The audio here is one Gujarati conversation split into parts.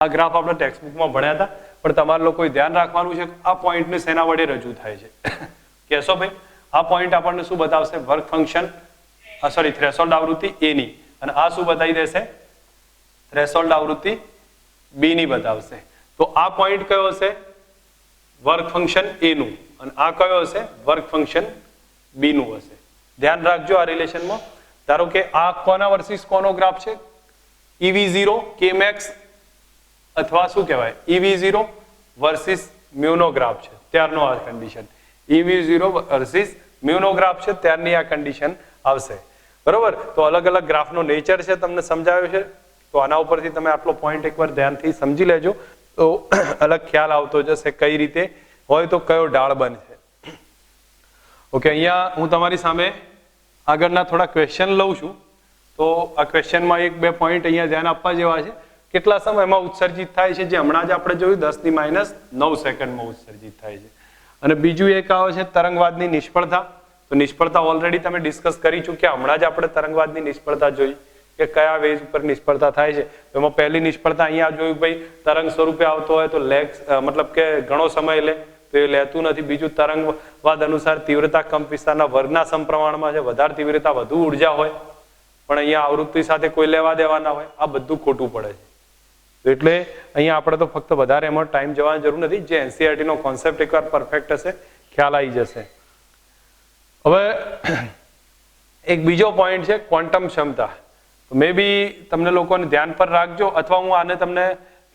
આ ગ્રાફ આપણે ટેક્સ્ટબુકમાં ભણ્યા હતા, પણ તમારે લોકોએ ધ્યાન રાખવાનું છે આ પોઈન્ટને શેના વડે રજૂ થાય છે કહેશો ભાઈ? આ પોઈન્ટ આપણને શું બતાવશે? વર્ક ફંક્શન સોરી થ્રેશોલ્ડ આવૃત્તિ એ ની, અને આ શું બતાવી દેશે? થ્રેશોલ્ડ આવૃત્તિ બી ની બતાવશે. તો આ પોઈન્ટ કયો હશે? વર્ક ફંક્શન એ નું, અને આ કયો હશે? વર્ક ફંક્શન બી નું હશે. ધ્યાન રાખજો આ રિલેશનમાં. ધારો કે આ કોના વર્સિસ કોનો ગ્રાફ છે? EV0 Kmax અથવા શું કહેવાય EV0 વર્સિસ મ્યુનો ગ્રાફ છે, ત્યારનો આ કન્ડિશન. EV0 વર્સિસ મ્યુનો ગ્રાફ છે ત્યારની આ કન્ડિશન આવશે. બરોબર? તો અલગ અલગ ગ્રાફનો નેચર છે તમને સમજાવ્યો છે. તો આના ઉપરથી તમે આટલો પોઈન્ટ એકવાર ધ્યાનથી સમજી લેજો તો અલગ ખ્યાલ આવતો જશે કઈ રીતે હોય તો કયો ઢાળ બનશે. ઓકે, અહીંયા હું તમારી સામે આગળના થોડા ક્વેશ્ચન લઉં છું. તો આ ક્વેશ્ચનમાં એક બે પોઈન્ટ અહીંયા ધ્યાન આપવા જેવા છે. કેટલા સમયમાં ઉત્સર્જિત થાય છે? જે હમણાં જ આપણે જોયું 10⁻⁹ સેકન્ડમાં ઉત્સર્જિત થાય છે. અને બીજું એક આવે છે તરંગવાદની નિષ્ફળતા. તો નિષ્ફળતા ઓલરેડી તમે ડિસ્કસ કરી ચૂક્યા. હમણાં જ આપણે તરંગવાદની નિષ્ફળતા જોઈ કે કયા વેજ ઉપર નિષ્ફળતા થાય છે. એમાં પહેલી નિષ્ફળતા અહીંયા જોયું ભાઈ તરંગ સ્વરૂપે આવતો હોય તો મતલબ કે ઘણો સમય લે તો એ લેતું નથી. બીજું તરંગવાદ અનુસાર તીવ્રતા કંપ વિસ્તારના વર્ગના સમપ્રમાણમાં છે. વધારે તીવ્રતા વધુ ઉર્જા હોય, પણ અહીંયા આવૃત્તિ સાથે કોઈ લેવા દેવા ના હોય. આ બધું ખોટું પડે છે. એટલે અહીંયા આપણે તો ફક્ત વધારે એમાં ટાઈમ જવાની જરૂર નથી. જે NCERT નો કોન્સેપ્ટ એકવાર પરફેક્ટ હશે ખ્યાલ આવી જશે. હવે એક બીજો પોઈન્ટ છે ક્વોન્ટમ ક્ષમતા. મે બી તમને લોકોને ધ્યાન પર રાખજો, અથવા હું આને તમને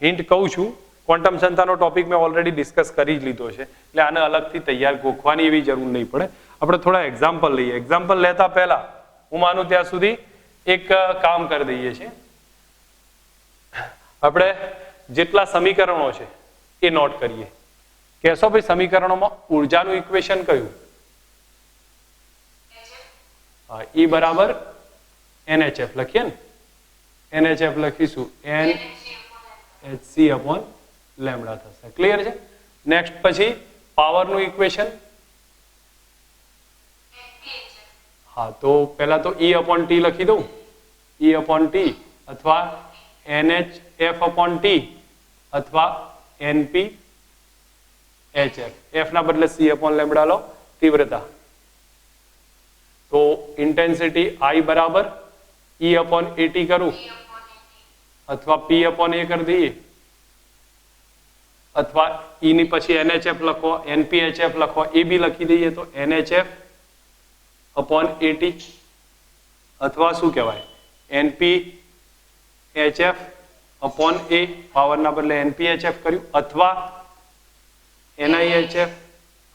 હિન્ટ કહું છું. ક્વોન્ટમ ક્ષમતાનો ટોપિક મેં ઓલરેડી ડિસ્કસ કરી જ લીધો છે, એટલે આને અલગથી તૈયાર ગોખવાની એવી જરૂર નહીં પડે. આપણે થોડા એક્ઝામ્પલ લઈએ. એક્ઝામ્પલ લેતા પહેલા હું માનું ત્યાં સુધી એક કામ કરી દઈએ છીએ. આપણે જેટલા સમીકરણો છે એ નોટ કરીએ. કહેશો ભાઈ સમીકરણોમાં ઉર્જાનું ઇક્વેશન કયું? હા, E બરાબર NHF લખીએ ને. NHF લખીશું NHc/λ થશે. ક્લિયર છે? નેક્સ્ટ પછી પાવરનું ઇક્વેશન. હા, તો પહેલા તો E/T લખી દઉં. E/T અથવા NHF/T અથવા NP/HF. F ના બદલે C/λ લો, તીવ્રતા. તો ઇન્ટેન્સિટી I બરાબર E/AT કરું અથવા P/A કરી દઈએ, અથવા E ની પછી NHF લખો, NP/HF લખો, એ બી લખી દઈએ તો NHF/AT અથવા શું કહેવાય NP/HF/A. પાવરના બદલે NP/HF કર્યું, અથવા NIHF.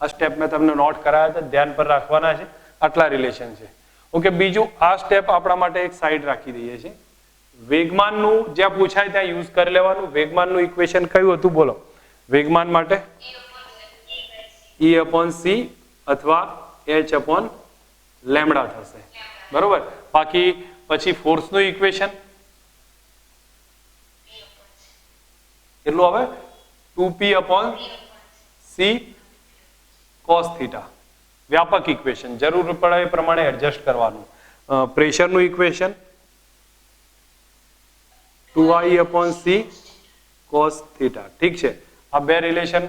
આ સ્ટેપ મેં તમને નોટ કરાયા હતા, ધ્યાન પર રાખવાના છે. આટલા રિલેશન છે. ઓકે, બીજું આ સ્ટેપ આપણા માટે એક સાઈડ રાખી દઈએ છીએ. વેગમાનનું જ્યાં પૂછાય ત્યાં યુઝ કરી લેવાનું. વેગમાનનું ઇક્વેશન કયું હતું બોલો? વેગમાન માટે E/c અથવા H/λ થશે. બરોબર? બાકી પછી ફોર્સનું ઇક્વેશન કેટલું આવે? 2p/c cos θ. વ્યાપક ઇક્વેશન, જરૂર પડે એ પ્રમાણે એડજસ્ટ કરવાનું. પ્રેશરનું ઇક્વેશન 2i/c cos θ. ઠીક છે? આ બે રિલેશન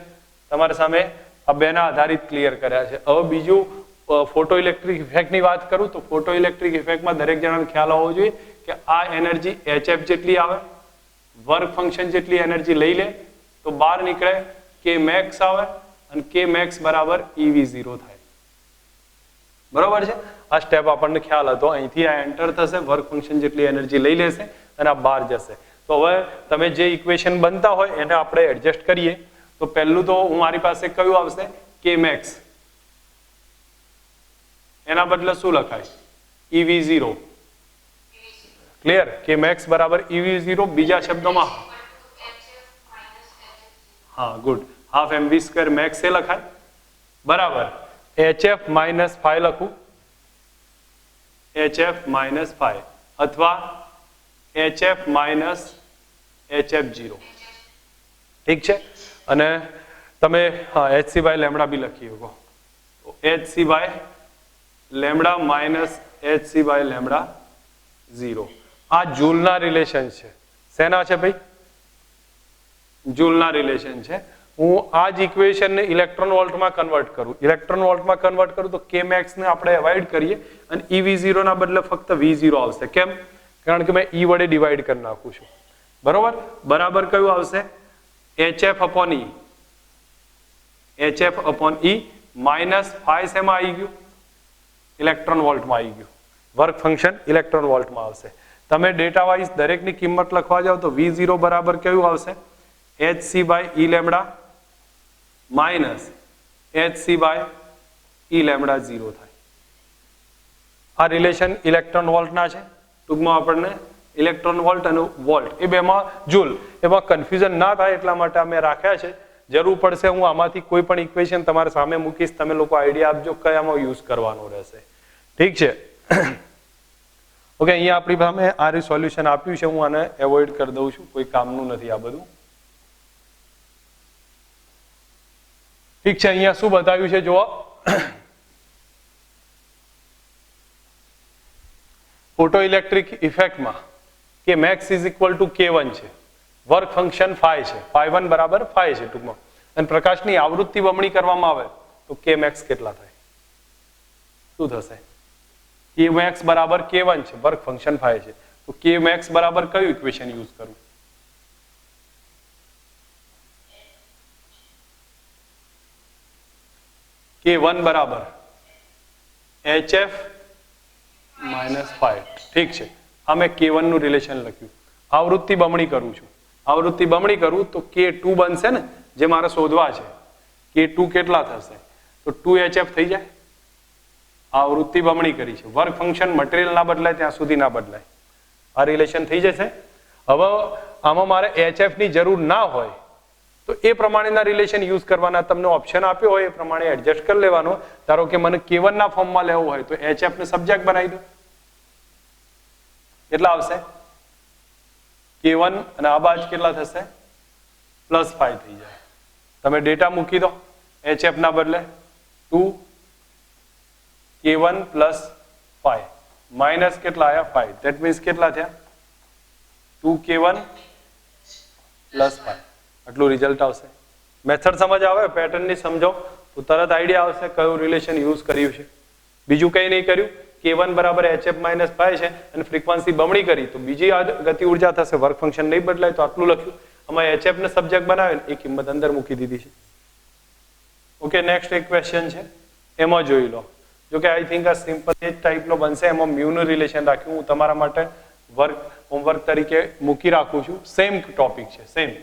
તમારા સામે આ બેના આધારિત ક્લિયર કર્યા છે. હવે બીજું ફોટો ઇલેક્ટ્રિક ઇફેક્ટની વાત કરું તો ફોટો ઇલેક્ટ્રિક ઇફેક્ટમાં દરેક જણાને ખ્યાલ હોવો જોઈએ કે આ એનર્જી HF જેટલી આવે, વર્ક ફંક્શન જેટલી એનર્જી લઈ લે તો બહાર નીકળે Kmax આવે, અને Kmax બરાબર EV0 થાય. બરોબર છે? આ સ્ટેપ આપણને ખ્યાલ હતો. અહીંથી આ એન્ટર થશે, વર્ક ફંક્શન જેટલી એનર્જી લઈ લેશે અને આ બહાર જશે. તો હવે તમે જે ઇક્વેશન બનતા હોય એને આપણે એડજસ્ટ કરીએ. તો પહેલું તો મારી પાસે કયું આવશે? Kmax. એના બદલે શું લખાય? EV0. ક્લિયર? Kmax બરાબર EV0. બીજા શબ્દોમાં હા, ગુડ, હાફ mv² max એ લખાય. બરાબર? HF - phi લખું, HF - phi, અથવા HF - HF0. ઠીક છે? અને તમે હા HC/λ બી લખી શકો. HC/λ - HC/λ 0. આ જૂલના રિલેશન છે. શેના છે ભાઈ? જૂલના રિલેશન છે. હું આ જ ઇક્વેશનને ઇલેક્ટ્રોન વોલ્ટમાં કન્વર્ટ કરું, ઇલેક્ટ્રોન વોલ્ટમાં કન્વર્ટ કરું તો કે મેક્સ ને આપણે એવોઇડ કરીએ અને EV0 ના બદલે ફક્ત V0 આવશે. કેમ? કારણ કે મેં E વડે ડિવાઈડ કરી નાખું છું. બરોબર? બરાબર કયું આવશે? HF upon E. HF upon E minus phi શેમાં આવી ગયું? ઇલેક્ટ્રોન વોલ્ટમાં આવી ગયું. વર્ક ફંક્શન ઇલેક્ટ્રોન વોલ્ટમાં આવશે. તમે ડેટા વાઇઝ દરેકની કિંમત લખવા જાવ તો V0 બરાબર કયું આવશે? HC by E lambda minus HC by E lambda 0 થાય. આ રિલેશન ઇલેક્ટ્રોન વોલ્ટના છે. ટૂંકમાં આપણને ઇલેક્ટ્રોન વોલ્ટ અને વોલ્ટ એ બેમાં જૂલ, એમાં કન્ફ્યુઝન ના થાય એટલા માટે અમે રાખ્યા છે. જરૂર પડશે હું આમાંથી કોઈ પણ ઇક્વેશન તમારા સામે મૂકીશ, તમે લોકો આઈડિયા આપજો કયામાં યુઝ કરવાનો રહેશે. ઠીક છે? ઓકે, અહીંયા આપણી સામે આ સોલ્યુશન આપ્યું છે, હું આને એવોઇડ કરી દઉં છું, કોઈ કામનું નથી આ બધું. ઠીક છે, અહીંયા શું બતાવ્યું છે જુઓ. ફોટો ઇલેક્ટ્રિક ઇફેક્ટમાં કે max is equal two K1 છે, વર્ક ફંક્શન phi છે, phi1 બરાબર phi છે ટૂંકમાં, અને પ્રકાશની આવૃત્તિ બમણી કરવામાં આવે તો K મેક્સ કેટલા થાય? શું થશે? K મેક્સ બરાબર K1 છે, વર્ક ફંક્શન phi છે, તો K મેક્સ બરાબર કયું ઇક્વેશન યુઝ કરવું? K1 બરાબર HF માઇનસ phi. ઠીક છે, આ મેં K1 નું રિલેશન લખ્યું. આવૃત્તિ બમણી કરું છું, આવૃત્તિ બમણી કરું તો K2 બનશે ને, જે મારે શોધવા છે. K2 કેટલા થશે? તો 2HF થઈ જાય. આવૃત્તિ બમણી કરી છે, વર્ક ફંક્શન મટીરિયલ ના બદલાય ત્યાં સુધી ના બદલાય. આ રિલેશન થઈ જશે. હવે આમાં મારે HF ની જરૂર ના હોય તો એ પ્રમાણેના રિલેશન યુઝ કરવાના. તમને ઓપ્શન આપ્યો હોય એ પ્રમાણે એડજસ્ટ કરી લેવાનો. ધારો કે મને K1 ના ફોર્મમાં લેવું હોય તો HF ને સબ્જેક્ટ બનાવી દો. કેટલા આવશે? K1 અને આ બાજુ કેટલા થશે? પ્લસ 5 થઈ જાય. તમે ડેટા મૂકી દો HF ના બદલે 2 K1 પ્લસ 5 માઇનસ કેટલા આવ્યા? 5. ધેટ મીન્સ કેટલા થયા? 2K1 plus 5. આટલું રિઝલ્ટ આવશે. મેથડ સમજ આવે, પેટર્ન ની સમજો તો તરત આઈડિયા આવશે કયું રિલેશન યુઝ કર્યું છે. બીજું કંઈ નહીં કર્યું. K1 બરાબર HF માઇનસ 5 છે અને ફ્રીક્વન્સી બમણી કરી તો બીજી ગતિ ઉર્જા થશે, વર્ક ફંક્શન નહીં બદલાય તો આટલું લખ્યું. આમાં HF ને સબ્જેક્ટ બનાવે ને એ કિંમત અંદર મૂકી દીધી છે. ઓકે, નેક્સ્ટ એક ક્વેશ્ચન છે, એમાં જોઈ લો. જો કે આઈ થિંક આ સિમ્પલ એ ટાઈપનો બનશે. એમાં મ્યુ નું રિલેશન રાખ્યું, હું તમારા માટે હોમવર્ક તરીકે મૂકી રાખું છું. સેમ ટોપિક છે, સેમ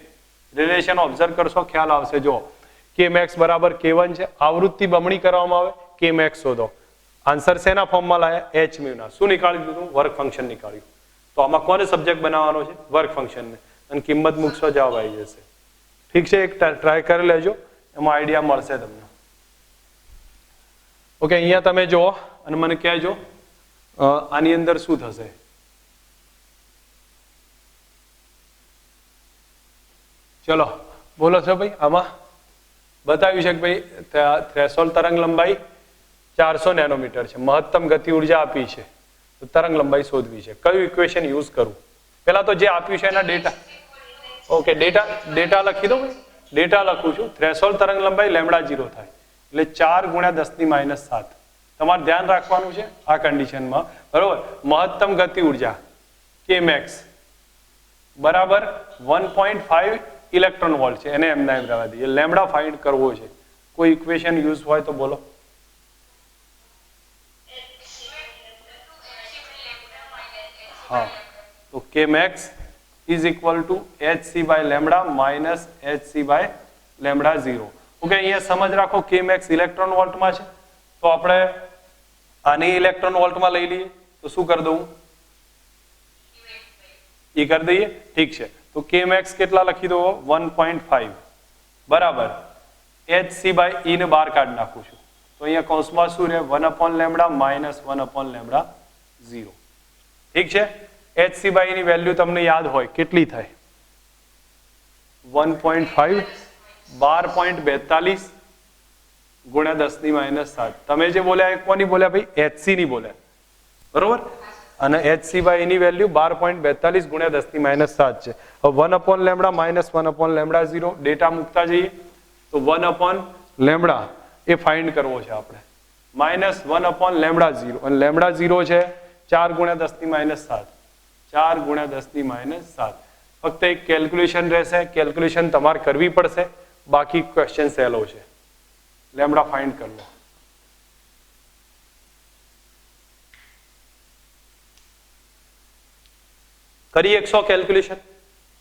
રિલેશન ઓબ્ઝર્વ કરશો ખ્યાલ આવશે. જો K મેક્સ બરાબર K1 છે, આવૃત્તિ બમણી કરવામાં આવે, K મેક્સ શોધો. આન્સર શેના ફોર્મમાં લાયા? H મ્યુ ના. શું નીકાળી દીધું? વર્ક ફંક્શન નીકાળ્યું. તો આમાં કોને સબ્જેક્ટ બનાવવાનો છે? વર્ક ફંક્શનને. અને કિંમત મૂકશો, જવાબ આવી જશે. ઠીક છે, એક ટ્રાય કરી લેજો, એમાં આઈડિયા મળશે તમને. ઓકે, અહીંયા તમે જુઓ અને મને કહેજો આની અંદર શું થશે. ચલો બોલો છો ભાઈ. આમાં બતાવ્યું છે કે ભાઈ થ્રેશોલ્ડ તરંગ લંબાઈ 400 નેનોમીટર છે, મહત્તમ ગતિ ઉર્જા આપી છે, તો તરંગ લંબાઈ શોધવી છે. કયું ઇક્વેશન યુઝ કરવું? પેલા તો જે આપ્યું છે એના ડેટા. ઓકે, ડેટા લખી દો ભાઈ. ડેટા લખું છું. થ્રેશોલ્ડ તરંગ લંબાઈ લેમ્ડા 0 થાય એટલે 4 ગુણ્યા 10⁻⁷. તમારે ધ્યાન રાખવાનું છે આ કન્ડિશનમાં, બરોબર. મહત્તમ ગતિ ઉર્જા K મેક્સ બરાબર 1.5 ઇલેક્ટ્રોન વોલ્ટ છે, એને એમના એમ રહેવા દઈએ. લેમ્ડા ફાઇન્ડ કરવો છે. કોઈ ઇક્વેશન યુઝ હોય તો બોલો. હા, તો K max is equal to HC by lambda minus HC by lambda 0. Okay, અહીંયા સમજ રાખો K મેક્સ ઇલેક્ટ્રોન વોલ્ટમાં છે, તો આપણે આને ઇલેક્ટ્રોન વોલ્ટમાં લઈ લઈએ તો શું કરી દઉં? એ કરી દઈએ. ઠીક છે, તો K મેક્સ કેટલા લખી દો? 1.5 બરાબર HC બાય E ને બહાર કાઢી નાખું છું તો અહીંયા કૌંસમાં શું રહે? 1 લેમ્ડા માઇનસ 1 લેમ્ડા 0. ઠીક છે, HC બાય ની વેલ્યુ તમને યાદ હોય કેટલી થાય? 1.5 12.42 ગુણ્યા 10⁻⁷. તમે જે બોલ્યા એ કોની બોલ્યા ભાઈ? HC ની બોલ્યા, બરોબર. અને hc/e ની વેલ્યુ 12.42 ગુણ્યા 10 ની -7 છે. હવે 1 લેમ્ડા માઇનસ 1 લેમ્ડા 0 ડેટા મૂકતા જઈએ તો 1 એ ફાઇન્ડ કરવો છે આપણે, -1 લેમ્ડા 0 અને લેમ્ડા 0 છે 4 ગુણ્યા 10 ની -7, 4 ગુણ્યા 10 ની -7. ફક્ત એક કેલ્ક્યુલેશન રહેશે, કેલ્ક્યુલેશન તમારે કરવી પડશે, બાકી ક્વેશ્ચન સહેલો છે. લેમ્ડા ફાઇન્ડ કરવો. કરી 100 કેલ્ક્યુલેશન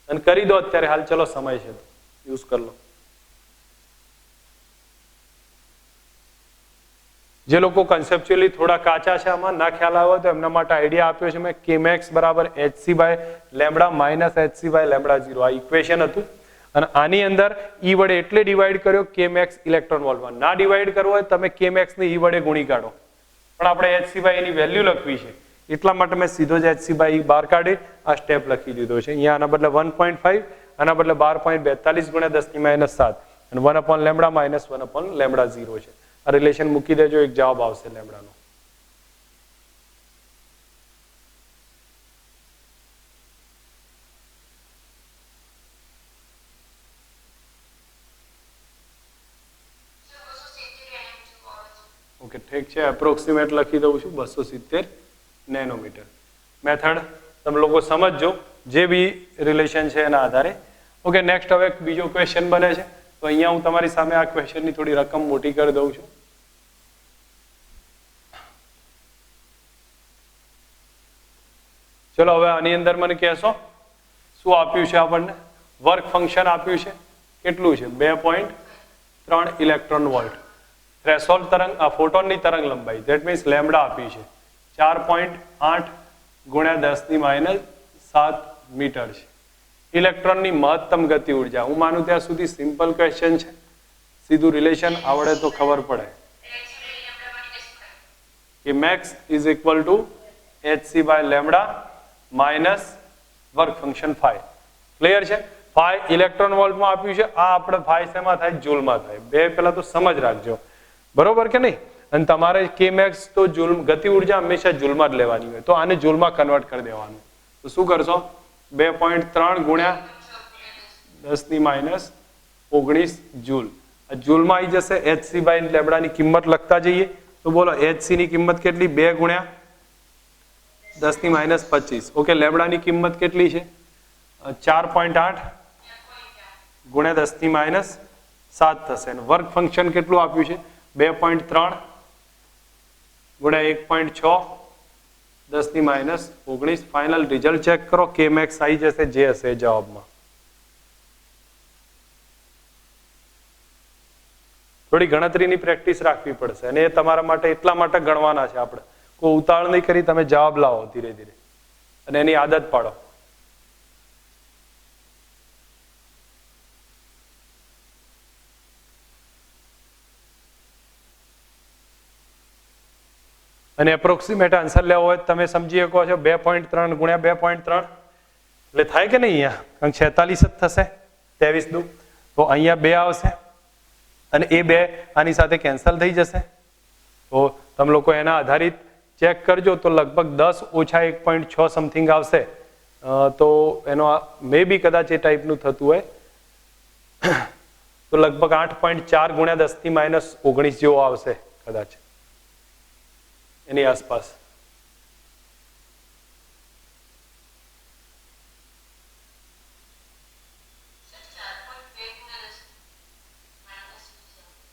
અને કરી દો અત્યારે હાલ, ચલો સમય છે યુઝ કરી લો. જે લોકો કન્સેપ્ચ્યુઅલી થોડા કાચા છે, આમાં ના ખ્યાલ આવ્યો તો એમના માટે આઈડિયા આપ્યો છે મેં. Kmax બરાબર hc/લેમ્ડા માઇનસ hc/લેમ્ડા 0 આ ઇક્વેશન હતું અને આની અંદર E વડે એટલે ડિવાઈડ કર્યો Kmax ઇલેક્ટ્રોન વોલ્ટમાં. ના ડિવાઈડ કરવો હોય તમે Kmax ને E વડે ગુણી કાઢો, પણ આપણે hc/e ની વેલ્યુ લખવી છે એટલા માટે મેં સીધો જ hc/e બહાર કાઢી આ સ્ટેપ લખી દીધો છે. અહીંયા આના બદલે 1.5, આના બદલે 12.42 ગુણ્યા 10 ની -7 અને 1 લેમ્ડા માઇનસ 1 લેમ્ડા 0 છે. આ રિલેશન મૂકી દેજો, એક જવાબ આવશે લેમ્ડાનો. ઓકે ઠીક છે, એપ્રોક્સિમેટ લખી દઉં છું 270 નેનોમીટર. મેથડ તમે લોકો સમજજો, જે બી રિલેશન છે એના આધારે. ઓકે નેક્સ્ટ હવે બીજો ક્વેશ્ચન બને છે, તો અહીંયા હું તમારી સામે આ ક્વેશ્ચનની થોડી રકમ મોટી કરી દઉં છું. ચલો હવે આની અંદર મને કહેશો શું આપ્યું છે આપણને? વર્ક ફંક્શન આપ્યું છે, કેટલું છે? 2.3 ઇલેક્ટ્રોન વોલ્ટ. થ્રેશોલ્ડ તરંગ ફોટોનની તરંગ લંબાઈ ધેટ મીન્સ લેમ્ડા આપી છે 4.8 ગુણ્યા 10 ની -7 મીટર છે. ઇલેક્ટ્રોનની મહત્તમ ગતિ ઉર્જા, હું માનું ત્યાં સુધી સિમ્પલ ક્વેશ્ચન છે, સીધું રિલેશન આવડે તો ખબર પડે કે મેક્સ ઇઝ ઇક્વલ ટુ hc/લેમ્ડા minus work function phi. Clear છે? phi ઇલેક્ટ્રોન વોલ્ટમાં આપ્યું છે, આ આપણે phi શેમાં થાય? જૂલમાં થાય. બે પહેલા તો સમજ રાખજો, બરોબર કે નહીં? અને તમારે Kmax તો જૂલ, ગતિ ઉર્જા હંમેશા જૂલમાં જ લેવાની હોય, તો આને જૂલમાં કન્વર્ટ કરી દેવાનું. તો શું કરશો? 2.3 ગુણ્યા 10 ની -19 જૂલ. જૂલમાં આવી જશે. hc/લેમ્ડા ની કિંમત લખતા જઈએ તો બોલો hc ની કિંમત કેટલી? 2 ગુણ્યા 10 ની -25. ઓકે લેમ્ડા ની કિંમત કેટલી છે? 4.8 ગુણ્યા 10 ની -7 થશે. અને વર્ક ફંક્શન કેટલું આપ્યું છે? 2.3 ગુણ્યા 1.6 10 ની -19. ફાઇનલ રિઝલ્ટ ચેક કરો. Kmax આવી જશે જે હશે જવાબમાં. થોડી ગણતરીની પ્રેક્ટિસ રાખવી પડશે અને એ તમારા માટે એટલા માટે ગણવાના છે આપણે. કોઈ ઉતાવળ નહીં કરી, તમે જવાબ લાવો ધીરે ધીરે અને એની આદત પાડો. અને એપ્રોક્સિમેટ આન્સર લેવો હોય તમે સમજી શકો છો 2.3 ગુણ્યા 2.3 એટલે થાય કે નહીં? અહીંયા 46 જ થશે, 23 દુ તો અહીંયા 2 આવશે અને એ 2 આની સાથે કેન્સલ થઈ જશે. તો તમે લોકો એના આધારિત ચેક કરજો તો લગભગ 10 ઓછા 1.6 સમથિંગ આવશે. તો એનો મે બી કદાચ એ ટાઈપનું થતું હોય તો લગભગ 8.4 ગુણ્યા 10 ની -19 જેવો આવશે કદાચ એની આસપાસ.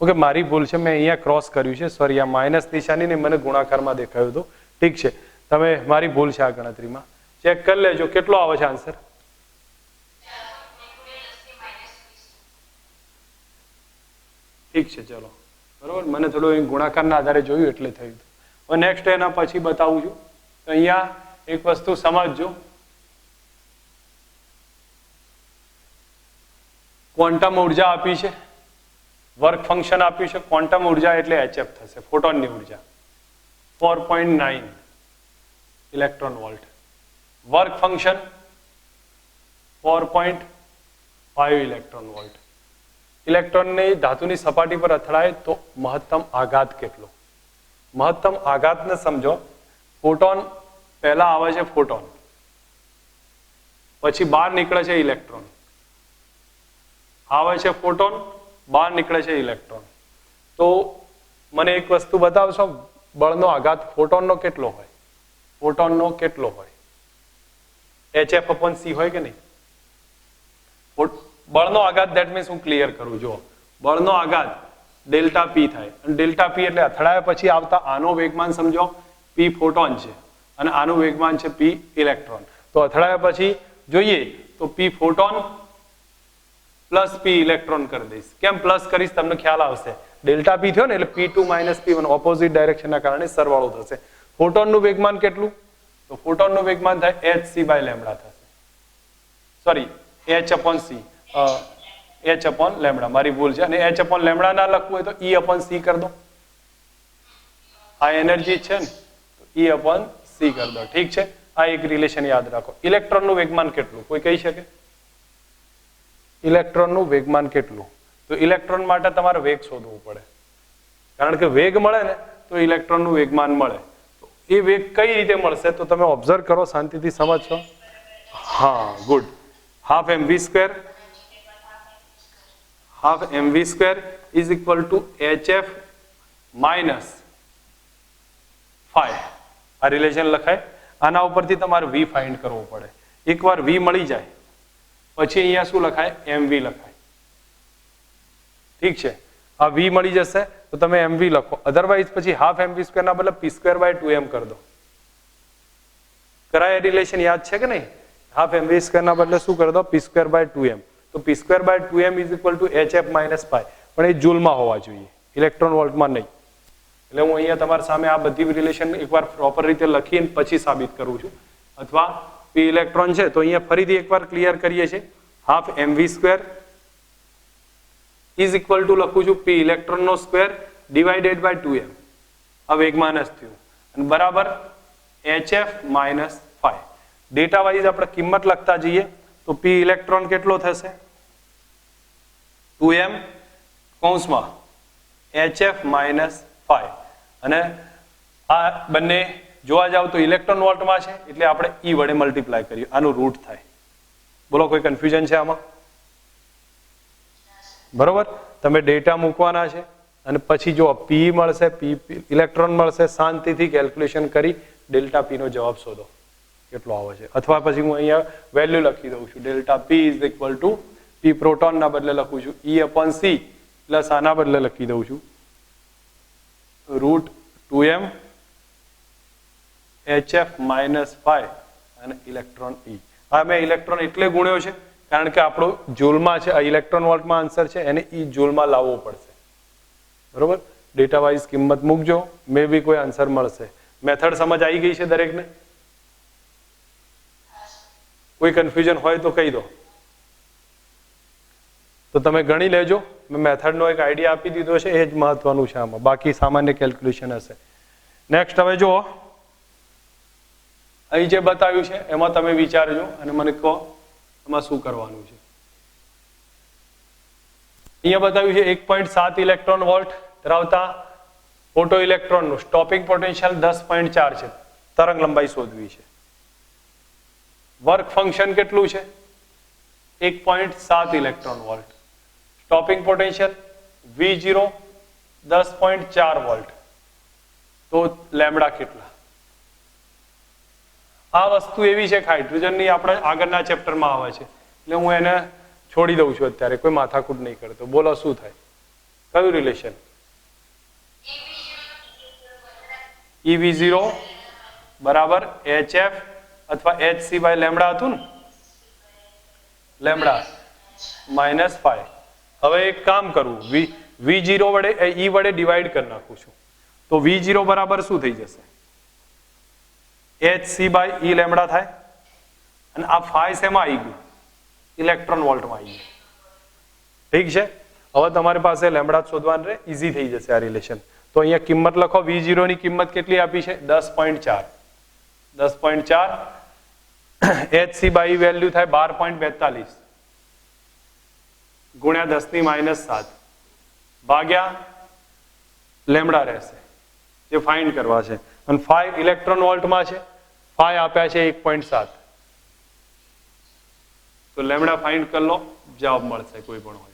ઓકે મારી ભૂલ છે, મેં અહીંયા ક્રોસ કર્યું છે, સોરી આ માઇનસ નિશાની ને મને ગુણાકારમાં દેખાયું હતું. ઠીક છે, તમે મારી ભૂલ છે આ ગણતરીમાં, ચેક કરી લેજો કેટલો આવે છે આન્સર. ઠીક છે ચલો બરોબર, મને થોડું ગુણાકારના આધારે જોયું એટલે થયું. હવે નેક્સ્ટ એના પછી બતાવું છું. તો અહીંયા એક વસ્તુ સમજજો, ક્વોન્ટમ ઉર્જા આપી છે, વર્ક ફંક્શન આપ્યું છે. ક્વોન્ટમ ઉર્જા એટલે HF થશે, ફોટોનની ઉર્જા 4.9 electron volt. Work function 4.5 electron volt. ઇલેક્ટ્રોનની ધાતુની સપાટી પર અથડાય તો મહત્તમ આઘાત કેટલો? મહત્તમ આઘાતને સમજો. ફોટોન પહેલા આવે છે ફોટોન, પછી બહાર નીકળે છે ઇલેક્ટ્રોન, આવે છે ફોટોન, બહાર નીકળે છે ઇલેક્ટ્રોન. તો મને એક વસ્તુ બતાવશો, બળનો આઘાત ફોટોનનો કેટલો હોય? ફોટોનનો કેટલો હોય? HF/c હોય કે નહીં? બળનો આઘાત, ધેટ મીન્સ હું ક્લિયર કરું, જો બળનો આઘાત ડેલ્ટા પી થાય, અને ડેલ્ટા પી એટલે અથડાયા પછી આવતા આનો વેગમાન સમજો પી ફોટોન છે અને આનું વેગમાન છે પી ઇલેક્ટ્રોન. તો અથડાયા પછી જોઈએ તો પી ફોટોન પ્લસ પી ઇલેક્ટ્રોન કરી દઈશ. કેમ પ્લસ કરીશ તમને ખ્યાલ આવશે. ડેલ્ટા પી થયો ને એટલે P2 - P1 ઓપોઝિટ ડાયરેક્શનના કારણે સરવાળો થશે. ફોટોનનું વેગમાન કેટલું? તો ફોટોનનું વેગમાન થાય hc/λ થશે. સોરી h/c, h/λ, મારી ભૂલ છે. અને h/λ ના લખવું હોય તો E/c કરી દો. આ એનર્જી છે ને, E/c કરી દો. ઠીક છે, આ એક રિલેશન યાદ રાખો. ઇલેક્ટ્રોનનું વેગમાન કેટલું કોઈ કહી શકે? ઇલેક્ટ્રોનનું વેગમાન કેટલું? તો ઇલેક્ટ્રોન માટે તમારે વેગ શોધવું પડે, કારણ કે વેગ મળે ને તો ઇલેક્ટ્રોનનું વેગમાન મળે. તો એ વેગ કઈ રીતે મળશે તો તમે ઓબ્ઝર્વ કરો, શાંતિથી સમજશો. હા, good. Half mv² is equal to HF minus phi. આ રિલેશન લખાય. આના ઉપરથી તમારે v ફાઇન્ડ કરવો પડે. એકવાર v મળી જાય પછી અહીંયા શું લખાય? mv લખાય. ઠીક છે, આ v મળી જશે તો તમે mv લખો. અધરવાઇઝ પછી હાફ mv² ના બદલે p²/2m કરી દો. કરાય રિલેશન યાદ છે કે નહીં? હાફ mv² ના બદલે શું કરી દો? p²/2m. તો p²/2m is equal to HF minus pi, પણ એ જૂલમાં હોવા જોઈએ, ઇલેક્ટ્રોન વોલ્ટમાં નહીં. એટલે હું અહીંયા તમારી સામે આ બધી રિલેશન એકવાર પ્રોપર રીતે લખીને પછી સાબિત કરું છું. અથવા p ઇલેક્ટ્રોન છે તો અહીંયા ફરીથી એકવાર ક્લિયર કરીએ છીએ. Half mv² is equal two લખું છું p ઇલેક્ટ્રોનનો સ્ક્વેર ડિવાઇડેડ બાય 2m. આ વેગમાન જ થયું અને બરાબર HF minus phi. Data wise આપણે કિંમત લખતા જઈએ તો p ઇલેક્ટ્રોન કેટલો થશે? 2m કૌંસમાં HF માઇનસ ફાઈ. અને આ બંને જોવા જાવ તો ઇલેક્ટ્રોન વોલ્ટમાં છે એટલે આપણે E વડે મલ્ટીપ્લાય કરીએ, આનું રૂટ થાય. બોલો કોઈ કન્ફ્યુઝન છે આમાં? બરોબર, તમે ડેટા મૂકવાના છે અને પછી જો p મળશે, p ઇલેક્ટ્રોન મળશે, શાંતિથી કેલ્ક્યુલેશન કરી ડેલ્ટા p નો જવાબ શોધો કેટલો આવે છે. અથવા પછી હું અહીંયા વેલ્યુ લખી દઉં છું, delta p is equal two p proton ના બદલે લખું છું E/c પ્લસ આના બદલે લખી દઉં છું √2m HF માઇનસ ફાઈ અને ઇલેક્ટ્રોન E. આ મેં ઇલેક્ટ્રોન એટલે ગુણ્યો છે કારણ કે આપણો જૂલમાં છે, આ ઇલેક્ટ્રોન વોલ્ટમાં આન્સર છે, એને E જૂલમાં લાવવો પડશે. બરોબર, ડેટા વાઇઝ કિંમત મૂકજો, મે બી કોઈ આન્સર મળશે. મેથડ સમજ આવી ગઈ છે દરેકને? કોઈ કન્ફ્યુઝન હોય તો કહી દો. તો તમે ગણી લેજો. મેં મેથડનો એક આઈડિયા આપી દીધો છે, એ જ મહત્વનું છે આમાં, બાકી સામાન્ય કેલ્ક્યુલેશન હશે. નેક્સ્ટ હવે જુઓ, અહીં જે બતાવ્યું છે એમાં તમે વિચારજો અને મને કહો એમાં શું કરવાનું છે. અહીંયા બતાવ્યું છે 1.7 ઇલેક્ટ્રોન વોલ્ટ ધરાવતા ફોટો ઇલેક્ટ્રોનનું સ્ટોપિંગ પોટેન્શિયલ 10.4 છે. તરંગ લંબાઈ શોધવી છે. વર્ક ફંક્શન કેટલું છે? 1.7 electron volt. Stopping potential V0 10.4 volt. તો લેમ્બડા કેટલા? આ વસ્તુ એવી છે કે હાઇડ્રોજનની આપણે આગળના ચેપ્ટરમાં આવે છે એટલે હું એને છોડી દઉં છું અત્યારે, કોઈ માથાકૂટ નહીં કરતો. બોલો શું થાય? કયું રિલેશન? EV0 બરાબર HF અથવા HC/λ હતું ને, લેમ્બડા માઇનસ ફાઈ. હવે એક કામ કરું, V0 વડે E વડે ડિવાઈડ કરી નાખું છું તો V0 બરાબર શું થઈ જશે? HC/E લેમ્બડા થાય. અને આ ફાઈ શેમાં આવી ગયું? ઇલેક્ટ્રોન વોલ્ટમાં આવી ગયું. ઠીક છે, હવે તમારી પાસે લેમ્બડા શોધવાનું રહે, ઈઝી થઈ જશે આ રિલેશન. તો અહીંયા કિંમત લખો, V0 ની કિંમત કેટલી આપી છે? 10.4. 10.4 HC/E વેલ્યુ થાય 12.42 ગુણ્યા 10⁻⁷ ભાગ્યા લેમ્બડા રહેશે જે ફાઇન્ડ કરવા છે. અને 5 ઇલેક્ટ્રોન વોલ્ટમાં છે ફાઈ આપ્યા છે 1.7, તો લેમડા ફાઇન્ડ કરી લો, જવાબ મળશે કોઈ પણ હોય.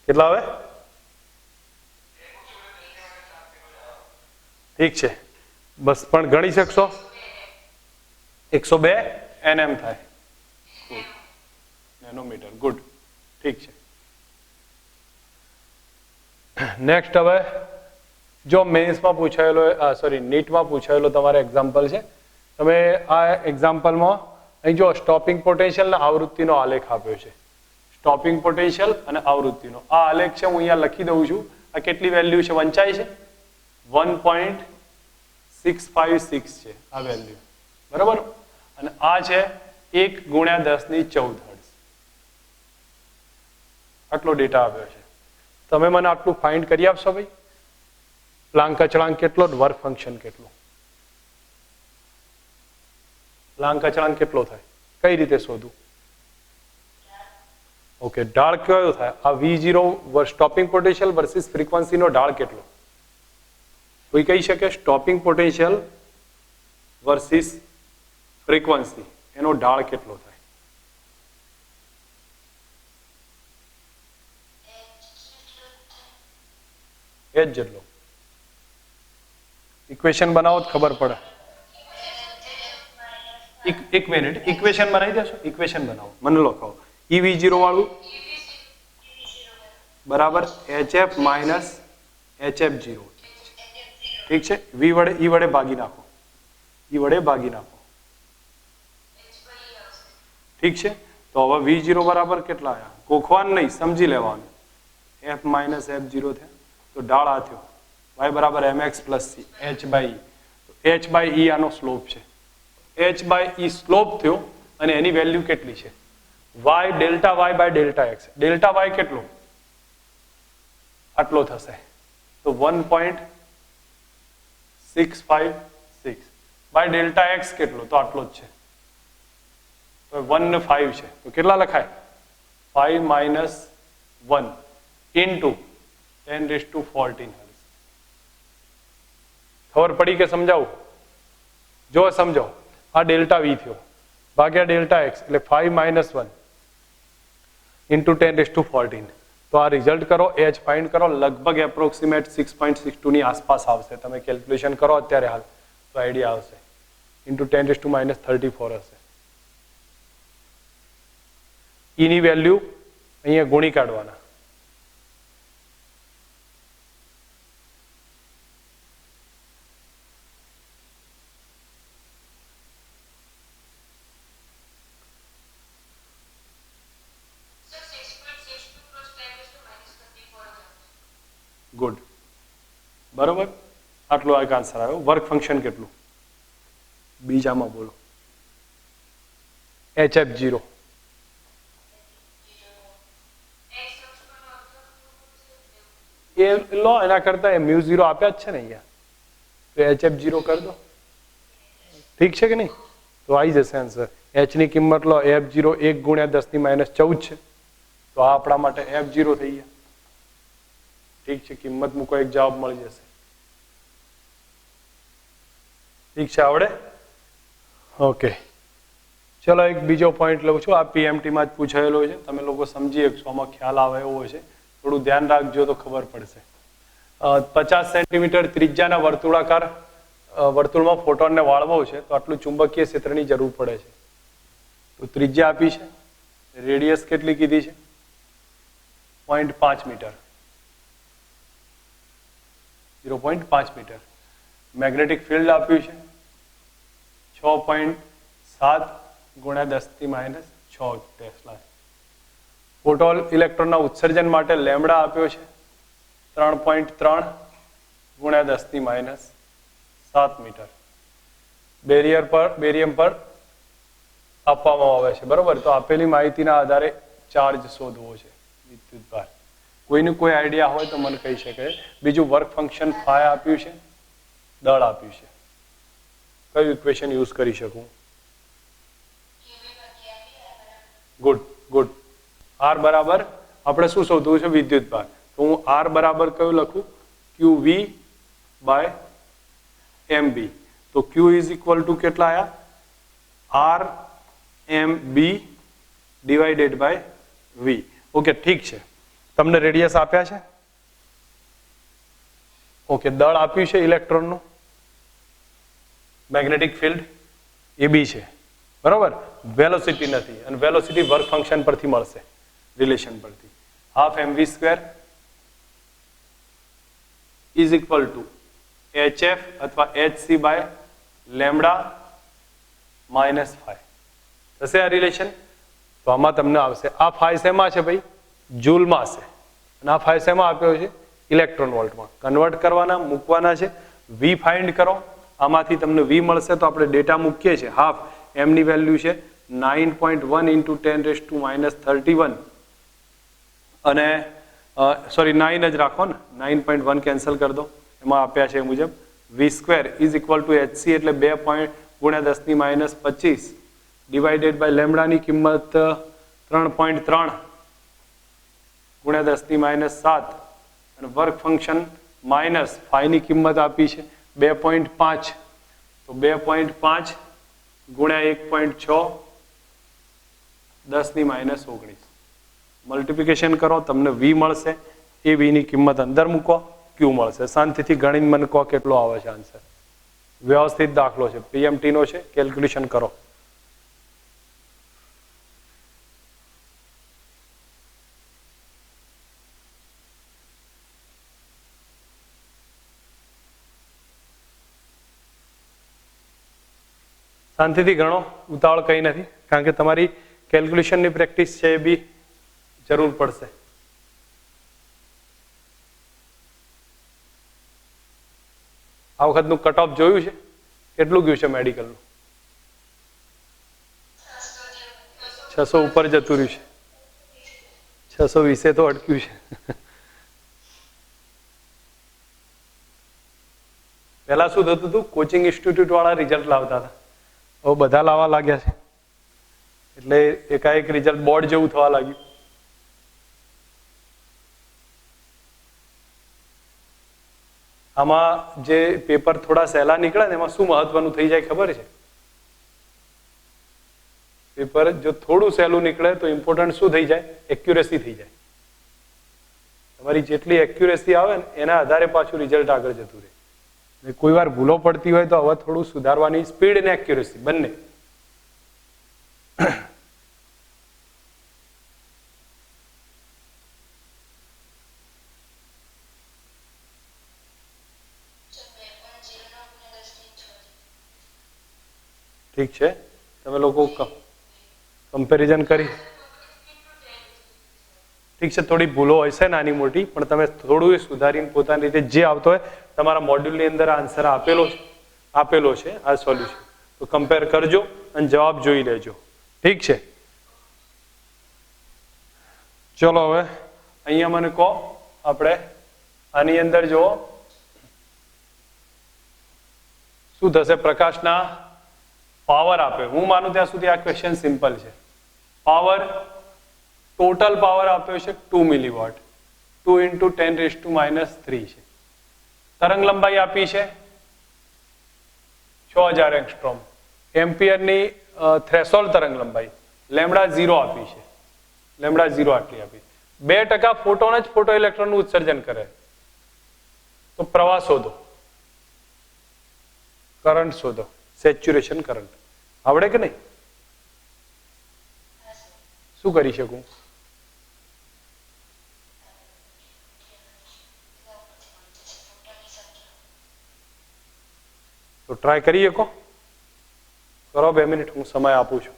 કેટલા આવે? ઠીક છે, બસ પણ ગણી શકશો? 102 nm થાય, નેનોમીટર. ગુડ, ઠીક છે. નેક્સ્ટ હવે જો મેન્સમાં પૂછાયેલો, સોરી નીટમાં પૂછાયેલો તમારે એક્ઝામ્પલ છે. તમે આ એક્ઝામ્પલમાં અહીં જો સ્ટોપિંગ પોટેન્શિયલ અને આવૃત્તિનો આલેખ આપ્યો છે. સ્ટોપિંગ પોટેન્શિયલ અને આવૃત્તિનો આ આલેખ છે, હું અહીંયા લખી દઉં છું. આ કેટલી વેલ્યુ છે? વંચાય છે 1.656 છે આ વેલ્યુ, બરાબર. અને આ છે 1 × 10⁻14 હર્ટ્ઝ. આટલો ડેટા આપ્યો છે. તમે મને આટલું ફાઇન્ડ કરી આપશો ભાઈ? પ્લાન્ક અચળાંક કેટલો, વર્ક ફંક્શન કેટલું? પ્લાન્ક અચળાંક કેટલો થાય, કઈ રીતે શોધવું? ઓકે, ઢાળ કયો થાય? આ V0 સ્ટોપિંગ પોટેન્શિયલ વર્સિસ ફ્રીક્વન્સીનો ઢાળ કેટલો? કોઈ કહી શકે સ્ટોપિંગ પોટેન્શિયલ વર્સિસ ફ્રીક્વન્સી એનો ઢાળ કેટલો થાય? એ જ જેટલો. ઇક્વેશન બનાવો તો ખબર પડે. એક મિનિટ, ઇક્વેશન બનાવી દેશો? ઇક્વેશન બનાવો, મને લખાવો. EV0 વાળું બરાબર HF માઇનસ HF0. ઠીક છે, વી વડે ઈ વડે ભાગી નાખો, ઈ વડે ભાગી નાખો. ઠીક છે, તો હવે V0 બરાબર કેટલા આવ્યા? ગોખવાનું નહીં, સમજી લેવાનું. F માઇનસ F0 થયા, તો ઢાળ આ થયો y બરાબર mx plus c, h/e. h/e આનો સ્લોપ છે. h/e સ્લોપ થયો અને એની વેલ્યુ કેટલી છે? y delta y by delta x. Delta y કેટલો? આટલો થશે, તો 1.656 બાય ડેલ્ટા x કેટલો? તો આટલો જ છે, તો 1 ને 5 છે, તો કેટલા લખાય? 5 માઇનસ 1 ઇન્ટુ 10⁻14 હર્ટ્ઝ. ખબર પડી કે સમજાવું? જો સમજો, આ ડેલ્ટા v થયો ભાગ્યા ડેલ્ટા x એટલે 5 માઇનસ 1 ઇન્ટુ 10⁻14. તો આ રિઝલ્ટ કરો, h ફાઇન્ડ કરો, લગભગ એપ્રોક્સિમેટ 6.62 ની આસપાસ આવશે. તમે કેલ્ક્યુલેશન કરો અત્યારે હાલ તો આઈડિયા આવશે. ઇન્ટુ 10⁻34 હશે. E ની વેલ્યુ અહીંયા ગુણી કાઢવાના. ગુડ, બરોબર. આટલો એક આન્સર આવ્યો. વર્ક ફંક્શન કેટલું? બીજામાં બોલો. HF0 એ લો, એના કરતા μ0 આપ્યા જ છે ને અહીંયા, તો HF0 કરી દો. ઠીક છે કે નહીં? તો આવી જશે આન્સર. h ની કિંમત લો, F0 1 × 10⁻14 છે, તો આ આપણા માટે F0 થઈ ગયા. ઠીક છે, કિંમત મૂકો, એક જવાબ મળી જશે. ઠીક છે, આવડે? ઓકે, ચલો એક બીજો પોઈન્ટ લઉં છું. આ PMT માં જ પૂછાયેલો છે, તમે લોકો સમજી શકશો, આમાં ખ્યાલ આવે એવો છે. થોડું ધ્યાન રાખજો તો ખબર પડશે. 50 સેન્ટીમીટર ત્રિજ્યાના વર્તુળમાં ફોટોનને વાળવો છે, તો આટલું ચુંબકીય ક્ષેત્રની જરૂર પડે છે. તો ત્રિજ્યા આપી છે, રેડિયસ કેટલી કીધી છે? 0.5 મીટર. 0.5 મીટર. મેગ્નેટિક ફિલ્ડ આપ્યું છે 6.7 × 10⁻6 ટેસ્લા. ફોટો ઇલેક્ટ્રોનના ઉત્સર્જન માટે લેમ્ડા આપ્યો છે 3.3 × 10⁻7 મીટર. બેરિયમ પર આપવામાં આવે છે, બરોબર. તો આપેલી માહિતીના આધારે ચાર્જ શોધવો છે, વિદ્યુતભાર. કોઈનું કોઈ આઈડિયા હોય તો મને કહી શકે. બીજું વર્ક ફંક્શન ફાઈ આપ્યું છે, દળ આપ્યું છે. કયું ઇક્વેશન યુઝ કરી શકું? Good good. આર બરાબર આપણે શું શોધવું છે? વિદ્યુત ભાર. તો હું આર બરાબર કયું લખું? Q V by M B. તો ક્યુ ઇઝ ઇક્વલ ટુ કેટલા આયા? R M B divided by V. Okay, ઠીક છે. તમને રેડિયસ આપ્યા છે? ઓકે, દળ આપ્યું છે ઇલેક્ટ્રોનનું, મેગ્નેટિક ફિલ્ડ એ બી છે, બરોબર. વેલોસિટી નથી, અને વેલોસિટી વર્ક ફંક્શન પરથી મળશે, રિલેશન પરથી. Half mv square is equal to hf અથવા hc by lambda minus phi થશે આ રિલેશન. તો આમાં તમને આવશે આ ફાઈ શેમાં છે ભાઈ? જૂલમાં છે. અને આ ફાઈ શેમાં આપ્યો છે? ઇલેક્ટ્રોન વોલ્ટમાં. કન્વર્ટ કરવાના, મૂકવાના છે. વી ફાઇન્ડ કરો, આમાંથી તમને વી મળશે તો આપણે ડેટા મૂકીએ છીએ. હાફ એમ ની વેલ્યુ છે 9.1 ઇન્ટુ 10⁻³ અને સોરી 9 જ રાખો ને, 9.1 કેન્સલ કરી દો. એમાં આપ્યા છે એ મુજબ V square is equal to hc એટલે 2 × 10⁻25 ડિવાઇડેડ બાય લેમ્ડાની કિંમત 3.3 × 10⁻7 અને વર્ક ફંક્શન માઇનસ ફાઈની કિંમત આપી છે 2.5. તો 2.5 ગુણ્યા 1.6 10⁻19 મલ્ટિપ્લિકેશન કરો, તમને વી મળશે. એ વી ની કિંમત અંદર મૂકો, ક્યુ મળશે. શાંતિથી ગણીને મને કહો કેટલો આવે છે આન્સર. વ્યવસ્થિત દાખલો છે, પીએમટી નો છે, કેલ્ક્યુલેશન કરો. શાંતિથી ગણો, ઉતાવળ કંઈ નથી, કારણ કે તમારી કેલ્ક્યુલેશનની પ્રેક્ટિસ છે એ બી જરૂર પડશે. આ વખતનું કટ ઓફ જોયું છે? કેટલું ગયું છે મેડિકલનું? 600 ઉપર જતું રહ્યું છે. 620 તો અટક્યું છે. પહેલા શું થતું હતું? કોચિંગ ઇન્સ્ટિટ્યૂટ વાળા રિઝલ્ટ લાવતા હતા, હવે બધા લાવવા લાગ્યા છે, એટલે એકાએક રિઝલ્ટ બોર્ડ જેવું થવા લાગ્યું. આમાં જે પેપર થોડા સહેલા નીકળે ને એમાં શું મહત્વનું થઈ જાય ખબર છે? પેપર જો થોડું સહેલું નીકળે તો ઇમ્પોર્ટન્ટ શું થઈ જાય? એક્યુરેસી થઈ જાય. તમારી જેટલી એક્યુરેસી આવે ને એના આધારે પાછું રિઝલ્ટ આગળ જતું રહે. કોઈ વાર ભૂલો પડતી હોય તો હવે થોડું સુધારવાની, સ્પીડ અને એક્યુરેસી બંને. ઠીક છે, તમે લોકો કમ્પેરિઝન કરી. ઠીક છે, થોડી ભૂલો હશે નાની મોટી, પણ તમે થોડું સુધારીને પોતાની રીતે જે આવતો હોય, તમારા મોડ્યુલની અંદર આન્સર આપેલો છે આ સોલ્યુશન, તો કમ્પેર કરજો અને જવાબ જોઈ લેજો. ઠીક છે, ચલો હવે અહીંયા મને કહો, આપણે આની અંદર જુઓ શું થશે? પ્રકાશના પાવર આપે, હું માનું ત્યાં સુધી આ ક્વેશ્ચન સિમ્પલ છે. પાવર, ટોટલ પાવર આપ્યો છે 2 મિલીવોટ, 2 × 10⁻³ છે. તરંગ લંબાઈ આપી છે 6000 એંગસ્ટ્રોમ. એમ્પિયરની થ્રેશોલ્ડ તરંગ લંબાઈ લેમ્ડા 0 આપી છે, લેમ્ડા 0 આટલી આપી. 2% ફોટોન જ ફોટો ઇલેક્ટ્રોનનું ઉત્સર્જન કરે. તો પ્રવાહ શોધો, કરંટ શોધો, સેચ્યુરેશન કરંટ. આવડે કે નહીં? શું કરી શકું? તો ટ્રાય કરી શકો? કરો 2 મિનિટ, હું સમય આપું છું.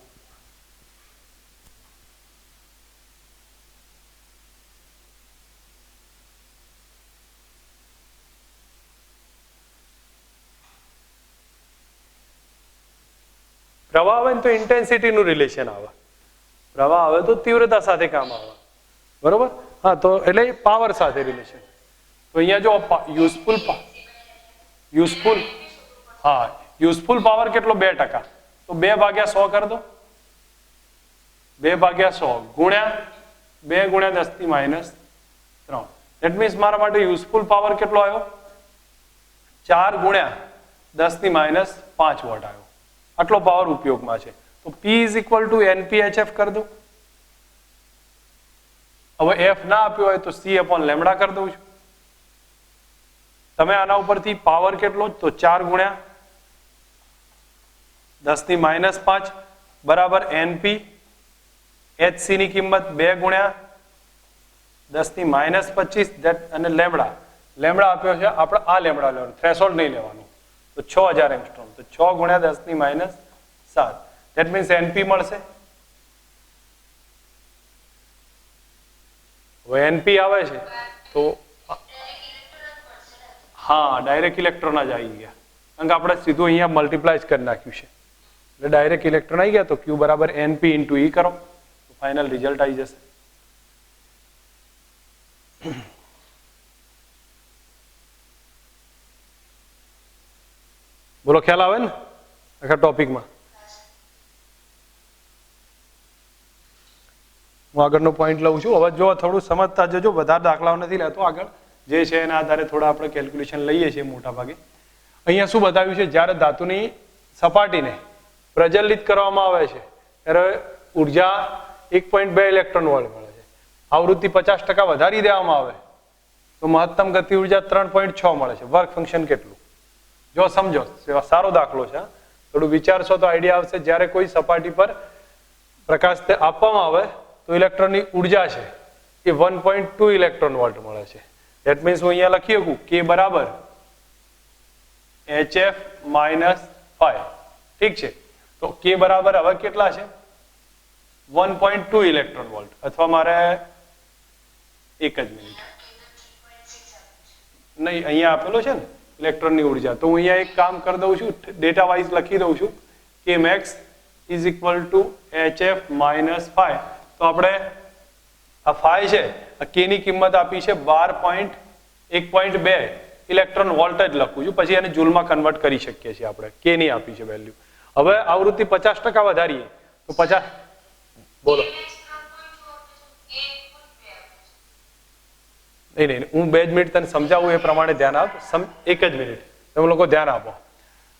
પ્રવાહ આવે ને તો ઇન્ટેન્સિટીનું રિલેશન આવે, પ્રવાહ આવે તો તીવ્રતા સાથે કામ આવે, બરોબર? હા, તો એટલે પાવર સાથે રિલેશન. તો અહીંયા જો યુઝફુલ, હા, યુઝફુલ પાવર કેટલો 2%, તો 2/100 કરી દો, 2/100 ગુણ્યા 2 ગુણ્યા 10⁻3. ધેટ મીન્સ મારા માટે યુઝફુલ પાવર કેટલો આવ્યો? 4 ગુણ્યા 10⁻5 વોટ આવ્યો. આટલો પાવર ઉપયોગમાં છે. તો P = NPHF કરી દો. હવે F ના આપ્યો હોય તો C/λ કરી દઉં છું. તમે આના ઉપરથી પાવર કેટલો? તો 4 ગુણ્યા 10⁻5 બરાબર NP. HC ની કિંમત 2 ગુણ્યા 10⁻25 અને લેમડા આપ્યો છે આપણે. આ લેમડા લેવાનું, થ્રેશોલ્ડ નહીં લેવાનું. તો 6000 એંગસ્ટ્રોમ. તો 6 ગુણ્યા 10⁻7. ધેટ મીન્સ NP મળશે. હવે NP આવે છે તો હા, ડાયરેક્ટ ઇલેક્ટ્રોન જ આવી ગયા, કારણ કે આપણે સીધું અહીંયા મલ્ટીપ્લાય કરી નાખ્યું છે, એટલે ડાયરેક્ટ ઇલેક્ટ્રોન આવી ગયા. તો Q બરાબર NP × E કરો, તો ફાઇનલ રિઝલ્ટ આવી જશે. બોલો, ખ્યાલ આવે ને આખા ટોપિકમાં? હું આગળનો પોઈન્ટ લઉં છું. હવે જો થોડું સમજતા જજો, વધારે દાખલાઓ નથી લેતો. આગળ જે છે એના આધારે થોડા આપણે કેલ્ક્યુલેશન લઈએ છીએ મોટા ભાગે. અહીંયા શું બતાવ્યું છે? જ્યારે ધાતુની સપાટીને પ્રજ્વલિત કરવામાં આવે છે ત્યારે ઉર્જા 1.2 ઇલેક્ટ્રોન વોલ્ટ મળે છે. આવૃત્તિ 50% વધારી દેવામાં આવે તો મહત્તમ ગતિ ઉર્જા 3.6 મળે છે. વર્ક ફંક્શન કેટલું? જો સમજો, સારો દાખલો છે, થોડું વિચારશો તો આઈડિયા આવશે. જ્યારે કોઈ સપાટી પર પ્રકાશ આપવામાં આવે તો ઇલેક્ટ્રોનની ઉર્જા છે એ 1.2 ઇલેક્ટ્રોન વોલ્ટ મળે છે. ધેટ મીન્સ હું અહીંયા લખી શકું K બરાબર HF - phi. ઠીક છે. તો K બરાબર હવે કેટલા છે? 1.2 ઇલેક્ટ્રોન વોલ્ટ. અથવા મારે એક જ મિનિટ, નહીં, અહીંયા આપેલો છે ને ઇલેક્ટ્રોનની ઉર્જા, તો હું અહીંયા એક કામ કરી દઉં છું, ડેટા વાઇઝ લખી દઉં છું કે max = HF - phi. તો આપણે આ phi છે, આ K ની કિંમત આપી છે 1.2 ઇલેક્ટ્રોન વોલ્ટ જ લખું છું, પછી એને જૂલમાં કન્વર્ટ કરી શકીએ છીએ આપણે. K ની આપી છે વેલ્યુ. હવે આવૃત્તિ 50% વધારીએ તો 50, બોલો. નહીં, હું 2 જ મિનિટ તને સમજાવું એ પ્રમાણે ધ્યાન આપ. એક જ મિનિટ તમે લોકો ધ્યાન આપો.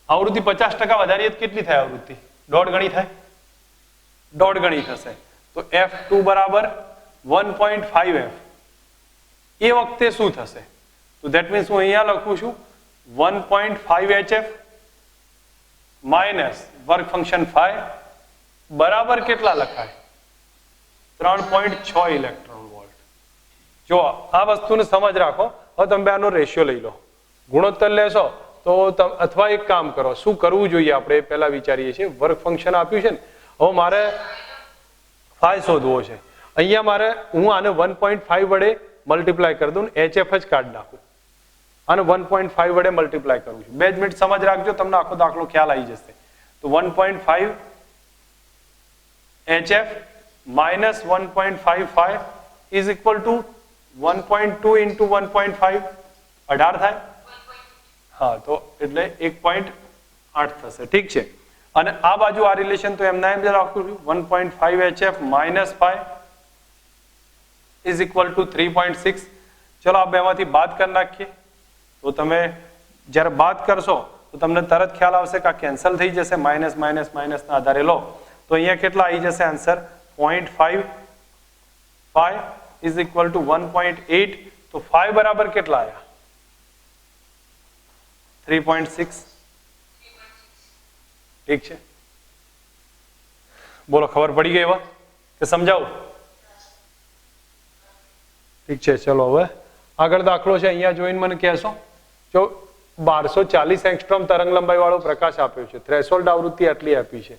આવૃત્તિ 50% વધારીએ તો કેટલી થાય આવૃત્તિ? 1.5 ગણી થાય, 1.5 ગણી થશે. તો F2 બરાબર 1.5F. એ વખતે શું થશે? તો ધેટ મીન્સ હું અહીંયા લખું છું 1.5HF minus work function phi બરાબર કેટલા લખાય? 3.6 ઇલેક્ટ્રોન વોલ્ટ. જો આ વસ્તુને સમજ રાખો. હવે તમે આનો રેશિયો લઈ લો, ગુણોત્તર લેશો તો અથવા એક કામ કરો, શું કરવું જોઈએ આપણે પહેલા વિચારીએ છીએ. વર્ક ફંક્શન આપ્યું છે ને, હવે મારે phi શોધવો છે. અહીંયા મારે હું આને 1.5 વડે મલ્ટીપ્લાય કરી દઉં, HF જ કાઢી નાખું, આને 1.5 વડે મલ્ટીપ્લાય કરું છું. 2 જ મિનિટ સમજ રાખજો, તમને આખો દાખલો ખ્યાલ આવી જશે. તો 1.5 HF minus 1.5 phi is equal to 1.2 into 1.5, 18 થાય. હા, તો એટલે 1.8 થશે. ઠીક છે. અને આ બાજુ આ રિલેશન તો એમના એમ જ રાખું છું, 1.5 HF minus phi is equal to 3.6. ચલો આ બેમાંથી બાદ કરી નાખીએ. તો તમે જ્યારે બાદ કરશો તો તમને તરત ખ્યાલ આવશે કે આ કેન્સલ થઈ જશે. માઇનસ માઇનસ માઇનસના આધારે લો તો અહીંયા કેટલા આવી જશે answer? 0.5 phi is equal to 1.8. તો phi બરાબર કેટલા આવ્યા? 3.6. ઠીક છે. બોલો, ખબર પડી ગઈ એવા કે સમજાવું? ઠીક છે. ચલો હવે આગળ દાખલો છે, અહીંયા જોઈને મને કહેશો. જો 1240 એંગસ્ટ્રોમ તરંગ લંબાઈ વાળો પ્રકાશ આપ્યો છે, થ્રેશોલ્ડ આવૃત્તિ આટલી આપી છે.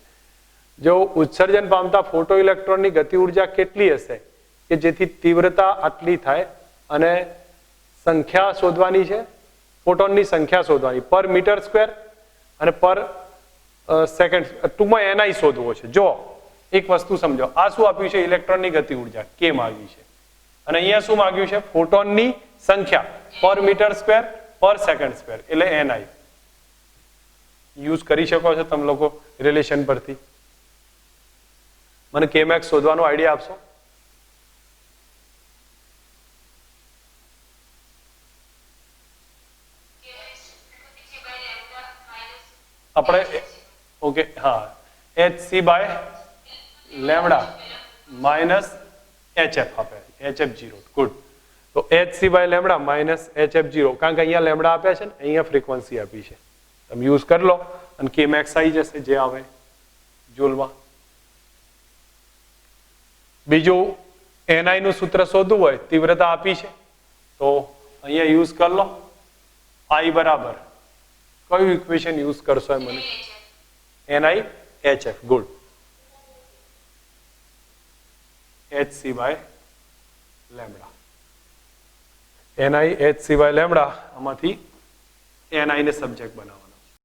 જો ઉત્સર્જન પામતા ફોટો ઇલેક્ટ્રોનની ગતિ ઉર્જા કેટલી હશે કે જેથી તીવ્રતા આટલી થાય, અને સંખ્યા શોધવાની છે, ફોટોનની સંખ્યા શોધવાની પર મીટર સ્ક્વેર અને પર સેકન્ડ, ટૂંકમાં NI શોધવો છે. જો એક વસ્તુ સમજો, આ શું આપ્યું છે? ઇલેક્ટ્રોનની ગતિ ઉર્જા K માંગી છે, અને અહીંયા શું માંગ્યું છે? ફોટોનની સંખ્યા પર મીટર સ્ક્વેર પર સેકન્ડ સ્ક્વેર, એટલે NI. યુઝ કરી શકો છો તમે લોકો રિલેશન પરથી. મને કે મેક્સ શોધવાનો આઈડિયા આપશો? આપણે ઓકે હા HC by lambda minus HF આપે HF0 ગુડ. તો HC by lambda minus HF0 કારણ કે અહીંયા લેમડા આપ્યા છે ને અહીંયા ફ્રીક્વન્સી આપી છે તમે યુઝ કરી લો અને કે મેક્સ આવી જશે જે આવે જૂલમાં. બીજું NI નું સૂત્ર શોધવું હોય તીવ્રતા આપી છે તો અહીંયા યુઝ કરી લો I બરાબર કયું ઇક્વેશન યુઝ કરશો એ મને NI HF good HC by lambda NI HC by lambda આમાંથી NI ને સબ્જેક્ટ બનાવવા